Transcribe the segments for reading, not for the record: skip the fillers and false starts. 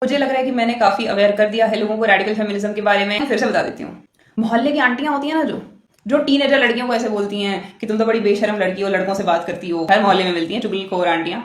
मुझे लग रहा है कि मैंने काफी अवेयर कर दिया है लोगों को रेडिकल फेमिनिज्म के बारे में। फिर से बता देती हूँ। मोहल्ले की आंटियां होती है ना, जो टीनेजर लड़कियों को ऐसे बोलती हैं कि तुम तो बड़ी बेशरम लड़की हो, लड़कों से बात करती हो। हर मोहल्ले में मिलती हैं चुगलखोर आंटियां।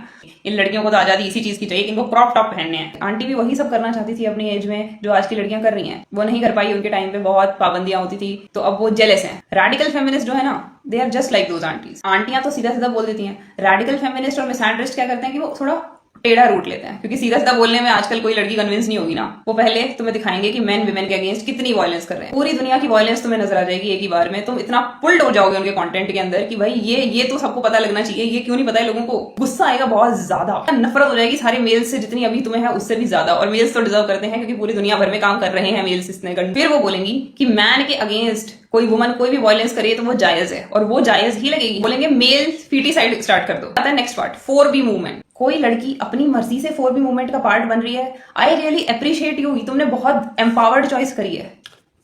इन लड़कियों को तो आजादी इसी चीज की चाहिए कि इनको क्रॉप टॉप पहनने हैं। आंटी भी वही सब करना चाहती थी अपनी एज में जो आज की लड़कियां कर रही हैं। वो नहीं कर पाई, उनके टाइम पे बहुत पाबंदियां होती थी, तो अब वो जेलस हैं। रेडिकल फेमिनिस्ट जो है ना, they are just like those aunties. आंटियां तो सीधा सीधा बोल देती हैं। रेडिकल फेमिनिस्ट और मिसैंड्रिस्ट क्या करते हैं कि वो थोड़ा टेढ़ा रूट लेते हैं, क्योंकि सीधा सीधा बोलने में आजकल कोई लड़की कन्विंस नहीं होगी ना। वो पहले तुम्हें दिखाएंगे कि मेन विमेन के अगेंस्ट कितनी वायलेंस कर रहे हैं। पूरी दुनिया की वायलेंस तुम्हें नजर आ जाएगी एक ही बार में। तुम इतना पुल्ड हो जाओगे उनके कंटेंट के अंदर कि भाई ये तो सबको पता लगना चाहिए। ये क्यों नहीं पता है लोगों को? गुस्सा आएगा बहुत ज्यादा, नफरत हो जाएगी सारे मेल्स से, जितनी अभी तुम्हें है उससे भी ज्यादा। और मेल्स तो डिजर्व करते हैं, क्योंकि पूरी दुनिया भर में काम कर रहे हैं मेल्स इतने घंटे। फिर वो बोलेंगी कि मैन के अगेंस्ट कोई वुमन कोई भी वायलेंस करे तो वो जायज है, और वो जायज ही लगेगी। बोलेंगे मेल फीटिसाइड स्टार्ट कर दो। आता है नेक्स्ट पार्ट, 4B मूवमेंट। कोई लड़की अपनी मर्जी से 4B मूवमेंट का पार्ट बन रही है, आई रियली अप्रिशिएट यू। तुमने बहुत एम्पावर्ड चॉइस करी है।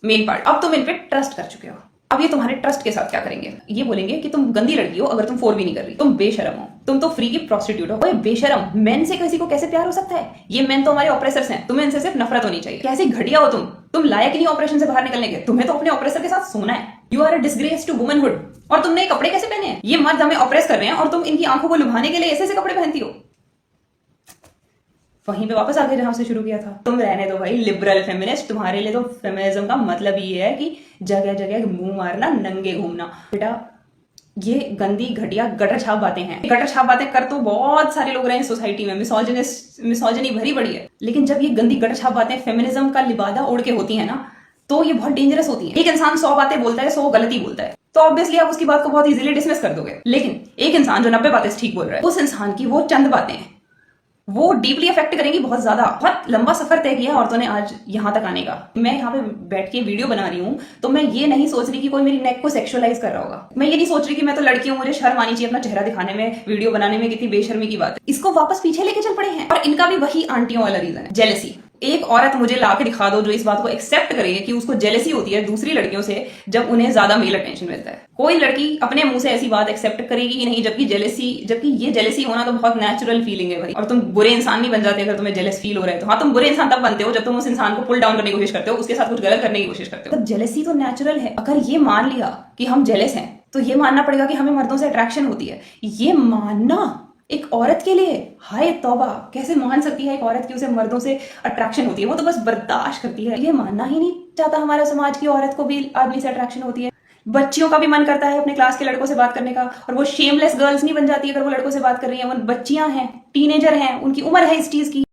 मेन पार्ट, अब तुम इन पे ट्रस्ट कर चुके हो। अब ये तुम्हारे ट्रस्ट के साथ क्या करेंगे? ये बोलेंगे कि तुम गंदी लड़की हो अगर तुम 4B नहीं कर रही, तुम बेशरम हो, तुम तो फ्री की प्रोस्टिट्यूट हो। बेशरम, मेन से किसी को कैसे प्यार हो सकता है? ये मेन तो हमारे ऑपरेसर्स हैं, तुम्हें इनसे सिर्फ नफरत होनी चाहिए। कैसे घटिया हो तुम लायक नहीं ऑपरेशन से बाहर निकलने के। तुम्हें तो अपने ऑपरेसर के साथ सोना है। You are a disgrace to womanhood. और तुमने कपड़े कैसे पहने हैं? ये मर्द हमें ऑपरेस कर रहे हैं और तुम इनकी आंखों को लुभाने के लिए ऐसे ऐसे कपड़े पहनती हो। वहीं पे वापस आके जहां से शुरू किया था। तुम रहने दो भाई लिबरल फेमिनिस्ट, तुम्हारे लिए तो फेमिनिज्म का मतलब ये है कि जगह जगह मुंह मारना, नंगे घूमना। बेटा ये गंदी घटिया गटर छाप बातें हैं। गटर छाप बातें कर तो बहुत सारे लोग रहे हैं सोसाइटी में, मिसोजिनी भरी पड़ी है। लेकिन जब ये गंदी गटर छाप बातें फेमिनिज्म का लिबादा ओढ़ के होती है ना, तो ये बहुत डेंजरस होती है। एक इंसान 100 बातें बोलता है, 100 गलती बोलता है, तो ऑब्वियसली आप उसकी बात को बहुत इजीली डिसमिस कर दोगे। लेकिन एक इंसान जो 90 बातें ठीक बोल रहा है, उस इंसान की वो चंद बातें वो डीपली अफेक्ट करेंगी बहुत ज्यादा। बहुत लंबा सफर तय किया औरतों ने आज यहाँ तक आने का। मैं यहाँ पे बैठ के वीडियो बना रही हूँ, तो मैं ये नहीं सोच रही कि कोई मेरी नेक को सेक्सुअलाइज कर रहा होगा। मैं ये नहीं सोच रही कि मैं तो लड़की हूँ, मुझे शर्म आनी चाहिए अपना चेहरा दिखाने में, वीडियो बनाने में। कितनी बेशर्मी की बात है। इसको वापस पीछे लेके चल पड़े हैं। और इनका भी वही आंटियों वाला रीजन है, जेलसी। एक औरत मुझे ला के दिखा दो जो इस बात को एक्सेप्ट करे कि उसको जेलसी होती है दूसरी लड़कियों से जब उन्हें ज्यादा मेल अटेंशन मिलता है। कोई लड़की अपने मुंह से ऐसी बात एक्सेप्ट करेगी ही नहीं। जबकि ये जेलसी होना तो बहुत नेचुरल फीलिंग है भाई। और तुम बुरे इंसान नहीं बन जाते अगर तुम्हें जेलस फील हो रहा है तो। हाँ, तुम बुरे इंसान तब बनते हो जब तुम उस इंसान को पुल डाउन करने की कोशिश करते हो, उसके साथ कुछ गलत करने की कोशिश करते हो। तब जेलसी तो नेचुरल है। अगर ये मान लिया कि हम जेलस हैं, तो ये मानना पड़ेगा कि हमें मर्दों से अट्रैक्शन होती है। ये मानना एक औरत के लिए, हाय तौबा, कैसे मान सकती है एक औरत की उसे मर्दों से अट्रैक्शन होती है? वो तो बस बर्दाश्त करती है। ये मानना ही नहीं चाहता हमारा समाज की औरत को भी आदमी से अट्रैक्शन होती है। बच्चियों का भी मन करता है अपने क्लास के लड़कों से बात करने का, और वो शेमलेस गर्ल्स नहीं बन जाती अगर वो लड़कों से बात कर रही है। वो बच्चियां हैं, टीनेजर हैं, उनकी उम्र है इस चीज की।